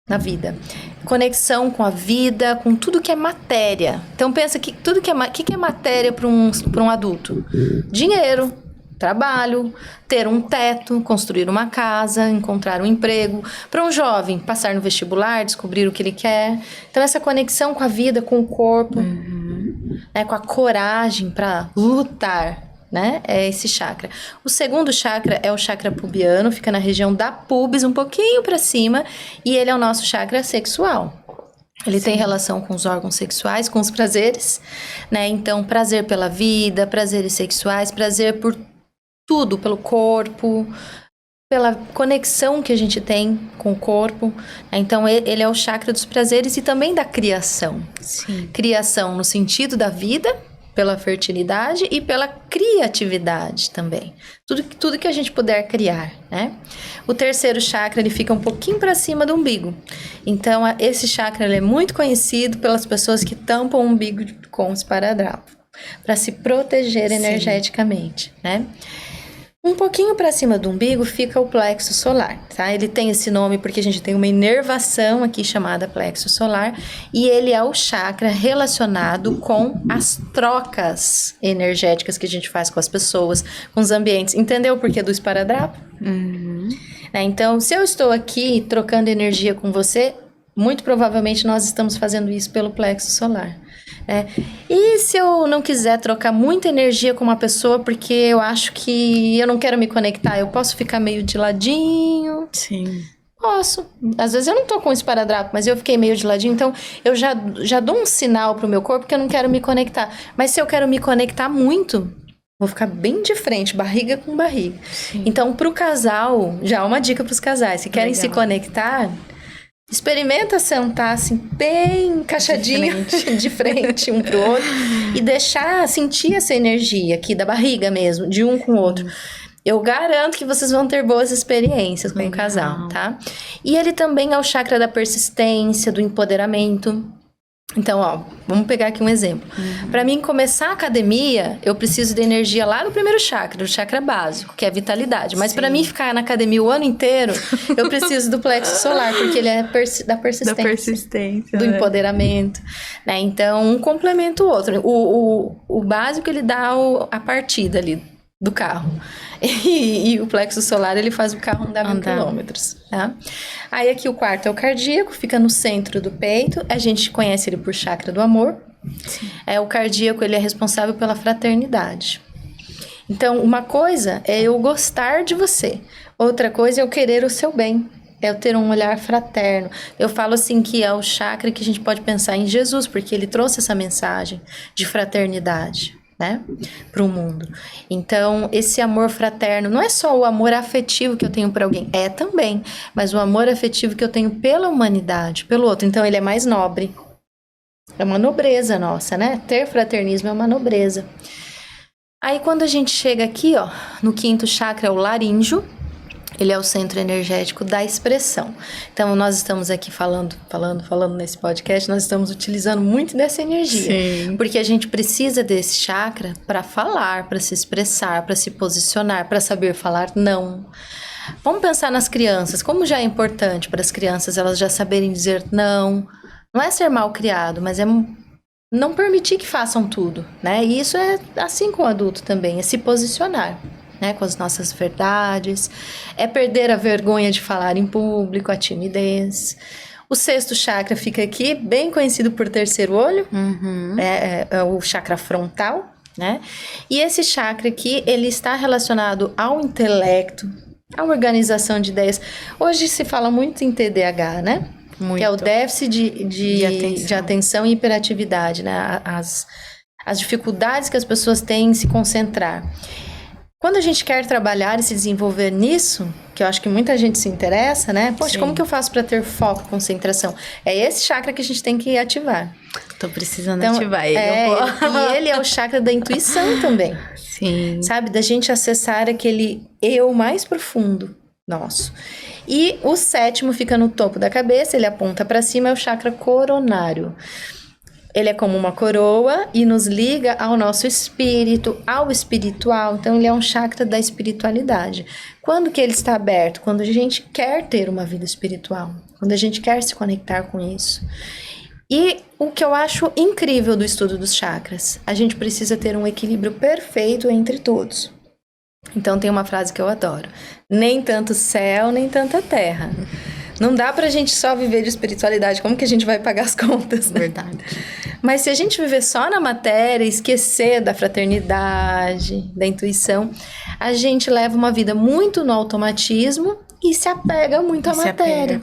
na vida. Conexão com a vida, com tudo que é matéria. Então, pensa que tudo que é matéria para um adulto? Dinheiro, trabalho, ter um teto, construir uma casa, encontrar um emprego. Para um jovem, passar no vestibular, descobrir o que ele quer. Então, essa conexão com a vida, com o corpo, né, com a coragem para lutar, né, é esse chakra. O segundo chakra é o chakra pubiano, fica na região da pubis, um pouquinho para cima, e ele é o nosso chakra sexual. Ele tem relação com os órgãos sexuais, com os prazeres, né? Então, prazer pela vida, prazeres sexuais, prazer por tudo, pelo corpo, pela conexão que a gente tem com o corpo. Então, ele é o chakra dos prazeres e também da criação. Sim. Criação no sentido da vida, pela fertilidade e pela criatividade também. Tudo que a gente puder criar, né? O terceiro chakra, ele fica um pouquinho para cima do umbigo. Então, esse chakra ele é muito conhecido pelas pessoas que tampam o umbigo com o esparadrapo, para se proteger energeticamente, né? Um pouquinho para cima do umbigo fica o plexo solar, tá? Ele tem esse nome porque a gente tem uma inervação aqui chamada plexo solar e ele é o chakra relacionado com as trocas energéticas que a gente faz com as pessoas, com os ambientes. Entendeu o porquê do esparadrapo? Então, se eu estou aqui trocando energia com você, muito provavelmente nós estamos fazendo isso pelo plexo solar. E se eu não quiser trocar muita energia com uma pessoa porque eu acho que eu não quero me conectar, eu posso ficar meio de ladinho. Sim. Posso. Às vezes eu não tô com esparadrapo, mas eu fiquei meio de ladinho, então eu já dou um sinal pro meu corpo que eu não quero me conectar. Mas se eu quero me conectar muito, vou ficar bem de frente, barriga com barriga. Sim. Então, pro casal, já é uma dica pros casais, se querem se conectar, experimenta sentar assim, bem encaixadinho de frente um pro outro e deixar sentir essa energia aqui da barriga mesmo, de um com o outro. Eu garanto que vocês vão ter boas experiências com o casal, tá? E ele também é o chakra da persistência, do empoderamento. Então, ó, vamos pegar aqui um exemplo. Para mim começar a academia, eu preciso de energia lá no primeiro chakra, o chakra básico, que é a vitalidade. Mas para mim ficar na academia o ano inteiro, eu preciso do plexo solar, porque ele é da persistência. Da persistência. Do empoderamento, né? Então, um complementa o outro. O básico, ele dá a partida ali do carro. E o plexo solar, ele faz o carro andar 1000 quilômetros, tá? Aí aqui o quarto é o cardíaco, fica no centro do peito. A gente conhece ele por chakra do amor. Sim. O cardíaco, ele é responsável pela fraternidade. Então, uma coisa é eu gostar de você. Outra coisa é eu querer o seu bem. É eu ter um olhar fraterno. Eu falo assim que é o chakra que a gente pode pensar em Jesus, porque ele trouxe essa mensagem de fraternidade, né, para o mundo. Então, esse amor fraterno não é só o amor afetivo que eu tenho por alguém, é também, mas o amor afetivo que eu tenho pela humanidade, pelo outro. Então, ele é mais nobre. É uma nobreza nossa, né? Ter fraternismo é uma nobreza. Aí, quando a gente chega aqui, ó, no quinto chakra, é o laríngeo. Ele é o centro energético da expressão. Então, nós estamos aqui falando nesse podcast, nós estamos utilizando muito dessa energia. Sim. Porque a gente precisa desse chakra para falar, para se expressar, para se posicionar, para saber falar não. Vamos pensar nas crianças, como já é importante para as crianças elas já saberem dizer não. Não é ser mal criado, mas é não permitir que façam tudo, né? E isso é assim com o adulto também, é se posicionar, né, com as nossas verdades, é perder a vergonha de falar em público, a timidez. O sexto chakra fica aqui, bem conhecido por terceiro olho, é o chakra frontal, né? E esse chakra aqui, ele está relacionado ao intelecto, à organização de ideias. Hoje se fala muito em TDAH, né? Muito. Que é o déficit de atenção e hiperatividade, né? As dificuldades que as pessoas têm em se concentrar. Quando a gente quer trabalhar e se desenvolver nisso, que eu acho que muita gente se interessa, né? Poxa, como que eu faço para ter foco, concentração? É esse chakra que a gente tem que ativar. Tô precisando ativar ele. E ele é o chakra da intuição também. Sim. Sabe? Da gente acessar aquele eu mais profundo nosso. E o sétimo fica no topo da cabeça, ele aponta para cima, é o chakra coronário. Ele é como uma coroa e nos liga ao nosso espírito, ao espiritual. Então, ele é um chakra da espiritualidade. Quando que ele está aberto? Quando a gente quer ter uma vida espiritual. Quando a gente quer se conectar com isso. E o que eu acho incrível do estudo dos chakras, a gente precisa ter um equilíbrio perfeito entre todos. Então, tem uma frase que eu adoro. Nem tanto céu, nem tanta terra. Não dá pra gente só viver de espiritualidade. Como que a gente vai pagar as contas? Verdade. Mas se a gente viver só na matéria, esquecer da fraternidade, da intuição, a gente leva uma vida muito no automatismo e se apega muito à matéria.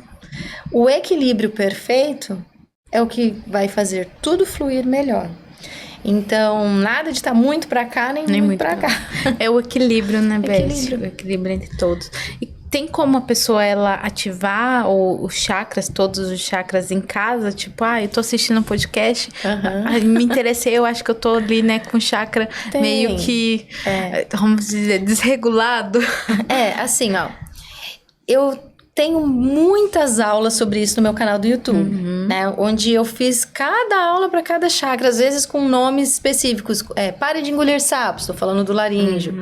O equilíbrio perfeito é o que vai fazer tudo fluir melhor. Então, nada de estar muito pra cá, nem muito pra cá. É o equilíbrio, né, Beth? O equilíbrio entre todos. E tem como a pessoa, ela ativar os chakras, todos os chakras em casa? Tipo, eu tô assistindo um podcast, me interessei, eu acho que eu tô ali, né, com o chakra meio que, vamos dizer, desregulado. Assim, ó, eu tenho muitas aulas sobre isso no meu canal do YouTube, né? Onde eu fiz cada aula para cada chakra, às vezes com nomes específicos. Pare de engolir sapos, estou falando do laríngeo.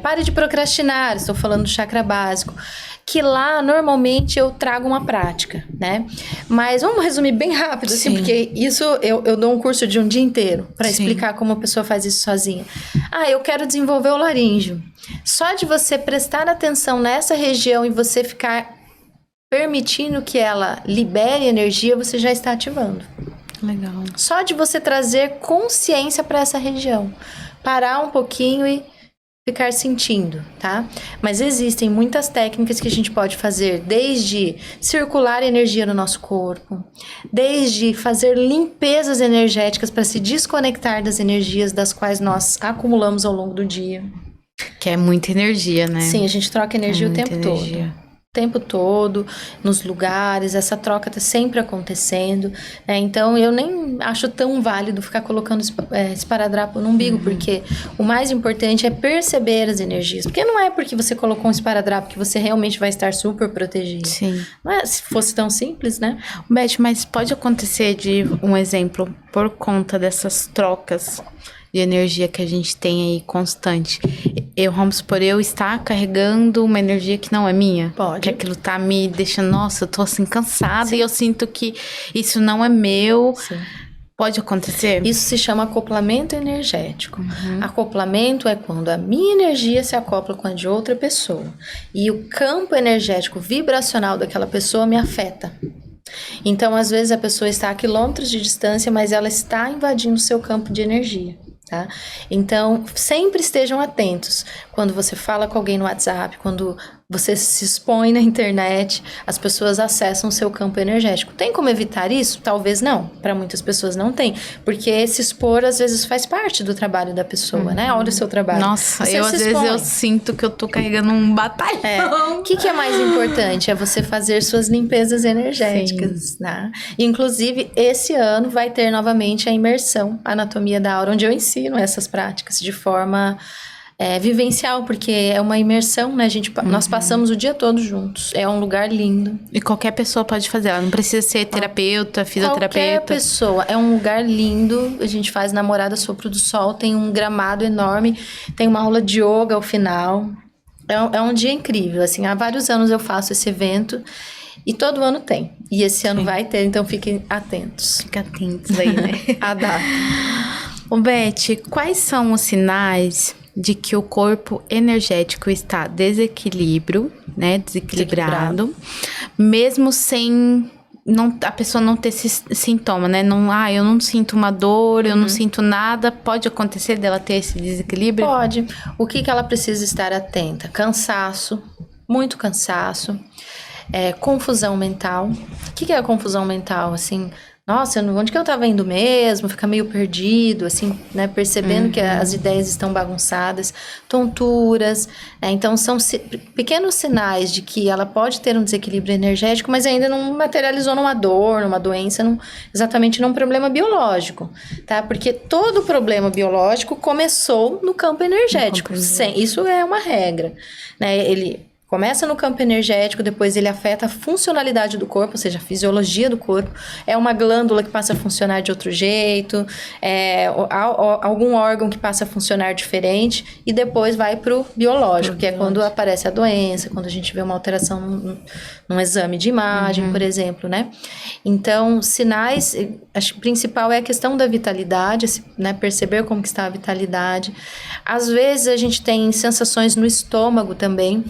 Pare de procrastinar, estou falando do chakra básico. Que lá, normalmente, eu trago uma prática, né? Mas vamos resumir bem rápido, assim, porque isso eu dou um curso de um dia inteiro para explicar como a pessoa faz isso sozinha. Eu quero desenvolver o laríngeo. Só de você prestar atenção nessa região e você ficar permitindo que ela libere energia, você já está ativando. Legal. Só de você trazer consciência para essa região. Parar um pouquinho e ficar sentindo, tá? Mas existem muitas técnicas que a gente pode fazer, desde circular energia no nosso corpo, desde fazer limpezas energéticas para se desconectar das energias das quais nós acumulamos ao longo do dia. Que é muita energia, né? Sim, a gente troca energia o tempo todo. O tempo todo, nos lugares, essa troca tá sempre acontecendo, né? Então eu nem acho tão válido ficar colocando esparadrapo no umbigo, porque o mais importante é perceber as energias, porque não é porque você colocou um esparadrapo que você realmente vai estar super protegido. Sim. Não é, se fosse tão simples, né? Beth, mas pode acontecer de um exemplo, por conta dessas trocas de energia que a gente tem aí constante. Vamos supor, eu estar carregando uma energia que não é minha. Pode. Que aquilo tá me deixando, nossa, eu tô assim cansada. Sim. E eu sinto que isso não é meu. Sim. Pode acontecer? Isso se chama acoplamento energético. Acoplamento é quando a minha energia se acopla com a de outra pessoa. E o campo energético vibracional daquela pessoa me afeta. Então, às vezes, a pessoa está a quilômetros de distância, mas ela está invadindo o seu campo de energia. Tá? Então, sempre estejam atentos. Quando você fala com alguém no WhatsApp, quando você se expõe na internet, as pessoas acessam o seu campo energético. Tem como evitar isso? Talvez não. Para muitas pessoas não tem. Porque se expor, às vezes, faz parte do trabalho da pessoa, né? Olha o seu trabalho. Nossa, às vezes eu sinto que eu tô carregando um batalhão. O que é mais importante? É você fazer suas limpezas energéticas, né? Inclusive, esse ano vai ter novamente a imersão Anatomia da Aura, onde eu ensino essas práticas de forma vivencial, porque é uma imersão, né? Nós passamos o dia todo juntos. É um lugar lindo. E qualquer pessoa pode fazer, ela não precisa ser terapeuta, fisioterapeuta. Qualquer pessoa. É um lugar lindo. A gente faz Namorada Sopro do Sol, tem um gramado enorme, tem uma aula de yoga ao final. É um dia incrível, assim. Há vários anos eu faço esse evento e todo ano tem. E esse ano vai ter, então fiquem atentos. Fiquem atentos aí, né? A data. Beth, quais são os sinais de que o corpo energético está desequilibrado, mesmo sem a pessoa não ter esse sintoma, né? Eu não sinto uma dor, eu não sinto nada. Pode acontecer dela ter esse desequilíbrio? Pode. O que ela precisa estar atenta? Cansaço, muito cansaço, confusão mental. O que é a confusão mental? Assim, nossa, onde que eu tava indo mesmo? Fica meio perdido, assim, né? Percebendo que as ideias estão bagunçadas, tonturas. Então, são pequenos sinais de que ela pode ter um desequilíbrio energético, mas ainda não materializou numa dor, numa doença, exatamente num problema biológico, tá? Porque todo problema biológico começou no campo energético. Isso é uma regra, né? Ele começa no campo energético, depois ele afeta a funcionalidade do corpo, ou seja, a fisiologia do corpo. É uma glândula que passa a funcionar de outro jeito, algum órgão que passa a funcionar diferente, e depois vai pro biológico, que é quando aparece a doença, quando a gente vê uma alteração num exame de imagem, por exemplo, né? Então, sinais, acho que o principal é a questão da vitalidade, né? Perceber como que está a vitalidade. Às vezes a gente tem sensações no estômago também,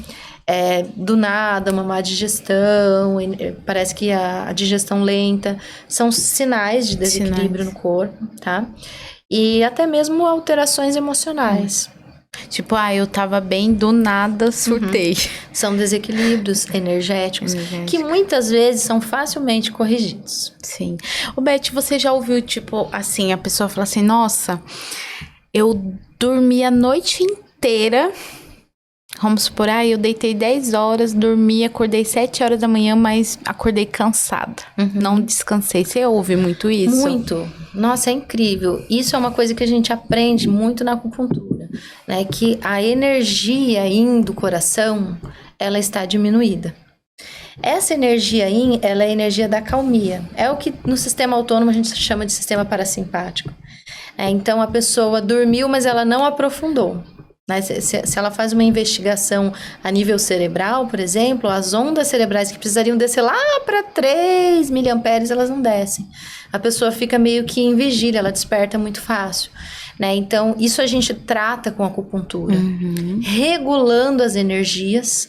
do nada, uma má digestão, parece que a digestão lenta, são sinais de desequilíbrio no corpo, tá? E até mesmo alterações emocionais. Tipo, eu tava bem, do nada surtei. São desequilíbrios energéticos que muitas vezes são facilmente corrigidos. Sim. Beth, você já ouviu, tipo, assim, a pessoa fala assim, nossa, eu dormi a noite inteira. Vamos supor, eu deitei 10 horas, dormi, acordei 7 horas da manhã, mas acordei cansada. Não descansei. Você ouve muito isso? Muito. Nossa, é incrível. Isso é uma coisa que a gente aprende muito na acupuntura, né? Que a energia yin do coração, ela está diminuída. Essa energia yin, ela é a energia da calmia. É o que no sistema autônomo a gente chama de sistema parasimpático. Então, a pessoa dormiu, mas ela não aprofundou. Se ela faz uma investigação a nível cerebral, por exemplo, as ondas cerebrais que precisariam descer lá para 3 miliamperes, elas não descem. A pessoa fica meio que em vigília, ela desperta muito fácil, né? Então, isso a gente trata com a acupuntura, regulando as energias,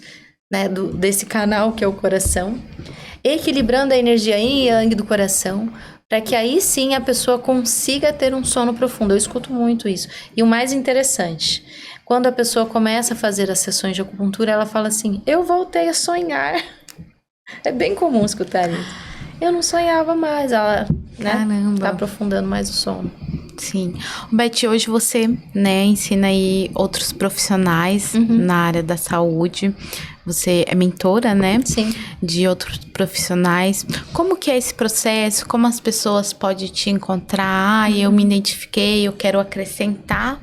né, desse canal que é o coração, equilibrando a energia yin e yang do coração, para que aí sim a pessoa consiga ter um sono profundo. Eu escuto muito isso. E o mais interessante, quando a pessoa começa a fazer as sessões de acupuntura, ela fala assim, eu voltei a sonhar. É bem comum escutar isso. Eu não sonhava mais, ela, né, Caramba. tá aprofundando mais o sono. Sim. Beth, hoje você, né, ensina aí outros profissionais na área da saúde. Você é mentora, né? Sim. De outros profissionais. Como que é esse processo? Como as pessoas podem te encontrar? Eu me identifiquei, eu quero acrescentar,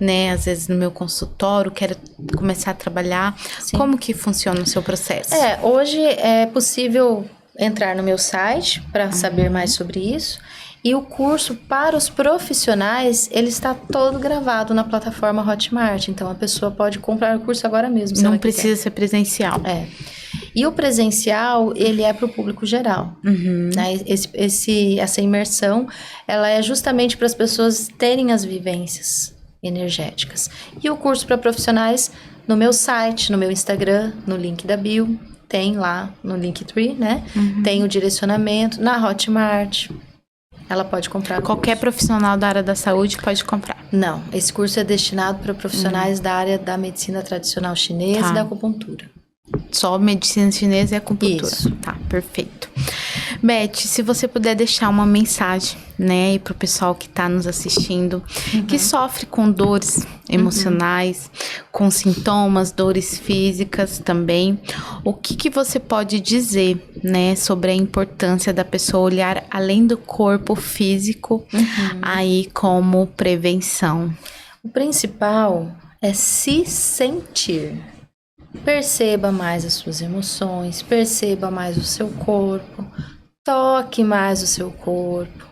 né? Às vezes no meu consultório, quero começar a trabalhar. Sim. Como que funciona o seu processo? Hoje é possível entrar no meu site para saber mais sobre isso. E o curso para os profissionais, ele está todo gravado na plataforma Hotmart. Então, a pessoa pode comprar o curso agora mesmo, se Não ela precisa quiser. ser presencial. E o presencial, ele é para o público geral. Né? Essa imersão, ela é justamente para as pessoas terem as vivências energéticas. E o curso para profissionais, no meu site, no meu Instagram, no link da bio, tem lá no Linktree, né? Tem o direcionamento na Hotmart. Ela pode comprar. Qualquer profissional da área da saúde pode comprar. Não, esse curso é destinado para profissionais da área da medicina tradicional chinesa e da acupuntura. Só medicina chinesa e acupuntura. Isso. Tá, perfeito. Beth, se você puder deixar uma mensagem, né, para o pessoal que está nos assistindo, que sofre com dores emocionais, com sintomas, dores físicas também, o que você pode dizer, né, sobre a importância da pessoa olhar além do corpo físico aí como prevenção? O principal é se sentir. Perceba mais as suas emoções, perceba mais o seu corpo, toque mais o seu corpo.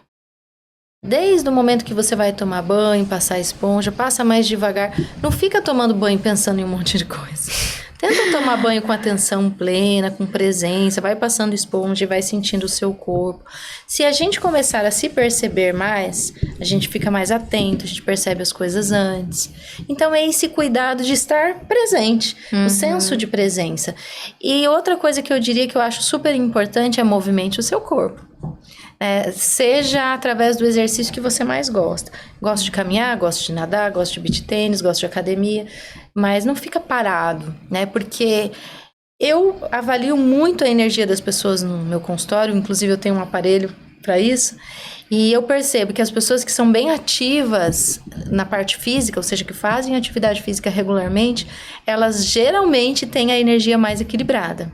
Desde o momento que você vai tomar banho, passar esponja, passa mais devagar. Não fica tomando banho pensando em um monte de coisa. Tenta tomar banho com atenção plena, com presença, vai passando esponja e vai sentindo o seu corpo. Se a gente começar a se perceber mais, a gente fica mais atento, a gente percebe as coisas antes. Então é esse cuidado de estar presente, o senso de presença. E outra coisa que eu diria que eu acho super importante é movimente o seu corpo. Seja através do exercício que você mais gosta. Gosto de caminhar, gosto de nadar, gosto de beach tênis, gosto de academia, mas não fica parado, né? Porque eu avalio muito a energia das pessoas no meu consultório, inclusive eu tenho um aparelho para isso, e eu percebo que as pessoas que são bem ativas na parte física, ou seja, que fazem atividade física regularmente, elas geralmente têm a energia mais equilibrada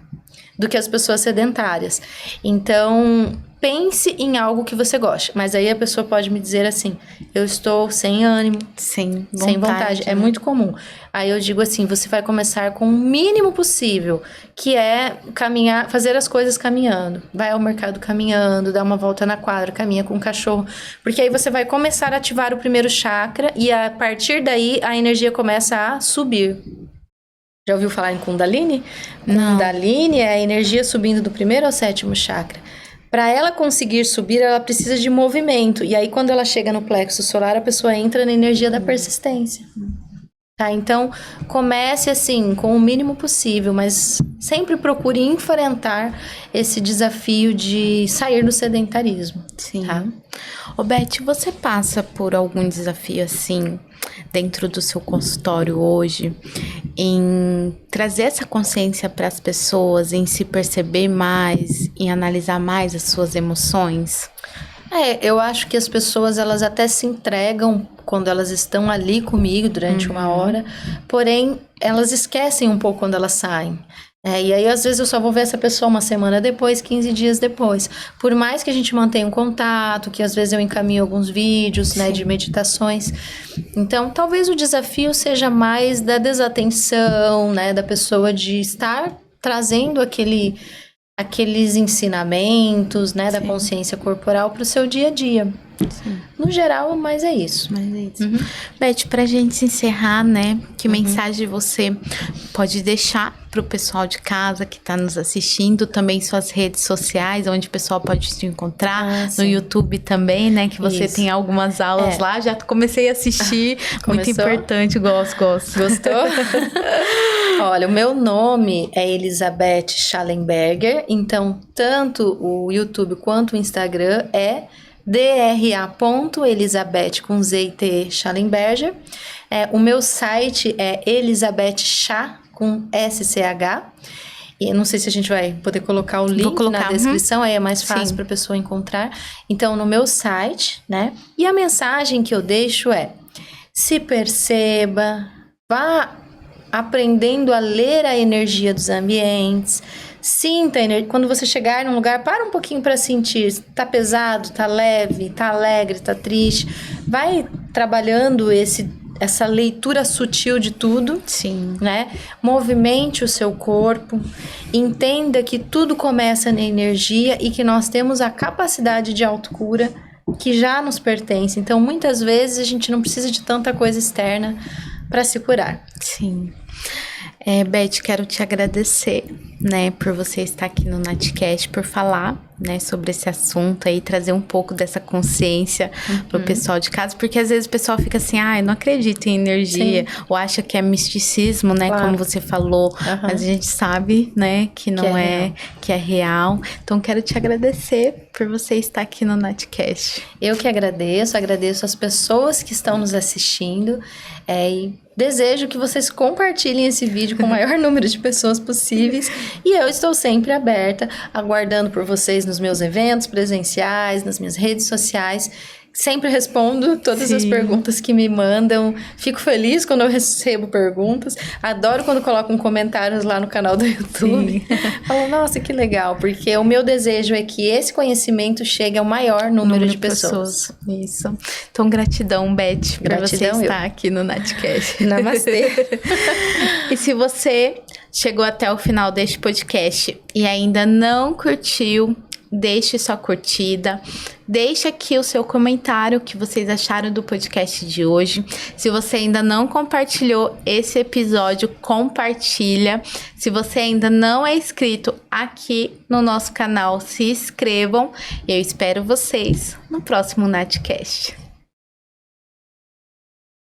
do que as pessoas sedentárias. Então, pense em algo que você goste. Mas aí a pessoa pode me dizer assim, eu estou sem ânimo, Sem vontade. né? É muito comum. Aí eu digo assim, você vai começar com o mínimo possível, que é caminhar, fazer as coisas caminhando. Vai ao mercado caminhando, dá uma volta na quadra, caminha com o cachorro. Porque aí você vai começar a ativar o primeiro chakra e a partir daí a energia começa a subir. Já ouviu falar em Kundalini? Não. Kundalini é a energia subindo do primeiro ao sétimo chakra. Para ela conseguir subir, ela precisa de movimento. E aí, quando ela chega no plexo solar, a pessoa entra na energia da persistência. Tá? Então, comece assim, com o mínimo possível, mas sempre procure enfrentar esse desafio de sair do sedentarismo. Sim. Tá? Ô, Beth, você passa por algum desafio assim dentro do seu consultório hoje em trazer essa consciência para as pessoas, em se perceber mais, em analisar mais as suas emoções? Eu acho que as pessoas, elas até se entregam quando elas estão ali comigo durante uma hora, porém, elas esquecem um pouco quando elas saem. E aí, às vezes, eu só vou ver essa pessoa uma semana depois, 15 dias depois. Por mais que a gente mantenha um contato, que às vezes eu encaminho alguns vídeos, né, de meditações. Então, talvez o desafio seja mais da desatenção, né, da pessoa de estar trazendo aqueles ensinamentos, né, da consciência corporal para o seu dia a dia. Sim. No geral, mas é isso. Beth, pra gente encerrar, né, que mensagem você pode deixar pro pessoal de casa que tá nos assistindo, também suas redes sociais, onde o pessoal pode te encontrar, no YouTube também, né, que você tem algumas aulas lá, já comecei a assistir, muito importante, gosto. Gostou? Olha, o meu nome é Elizabeth Schallenberger, então tanto o YouTube quanto o Instagram é dra.elizabeth com Z e T Schallenberger. O meu site é Elizabeth Chá, com SCH. E eu não sei se a gente vai poder colocar o link na descrição, aí é mais fácil para a pessoa encontrar. Então, no meu site, né? E a mensagem que eu deixo é: se perceba, vá aprendendo a ler a energia dos ambientes, sinta a energia. Quando você chegar num lugar, para um pouquinho para sentir. Tá pesado, tá leve, tá alegre, tá triste. Vai trabalhando essa leitura sutil de tudo. Sim. Né? Movimente o seu corpo, entenda que tudo começa na energia e que nós temos a capacidade de autocura que já nos pertence. Então, muitas vezes, a gente não precisa de tanta coisa externa para se curar. Sim. Beth, quero te agradecer, né, por você estar aqui no Natcast, por falar, né, sobre esse assunto aí, trazer um pouco dessa consciência pro pessoal de casa, porque às vezes o pessoal fica assim, eu não acredito em energia, Sim. ou acha que é misticismo, né, claro, como você falou, mas a gente sabe, né, que não que é real. Então, quero te agradecer por você estar aqui no Natcast. Eu que agradeço as pessoas que estão nos assistindo, e desejo que vocês compartilhem esse vídeo com o maior número de pessoas possíveis. E eu estou sempre aberta, aguardando por vocês nos meus eventos presenciais, nas minhas redes sociais. Sempre respondo todas as perguntas que me mandam. Fico feliz quando eu recebo perguntas. Adoro quando colocam comentários lá no canal do YouTube. Falo, nossa, que legal. Porque o meu desejo é que esse conhecimento chegue ao maior número de pessoas. Isso. Então, gratidão, Beth, por você estar aqui no Natcast. Namastê. E se você chegou até o final deste podcast e ainda não curtiu, deixe sua curtida, deixe aqui o seu comentário, o que vocês acharam do podcast de hoje. Se você ainda não compartilhou esse episódio, compartilha. Se você ainda não é inscrito aqui no nosso canal, se inscrevam. E eu espero vocês no próximo Natcast.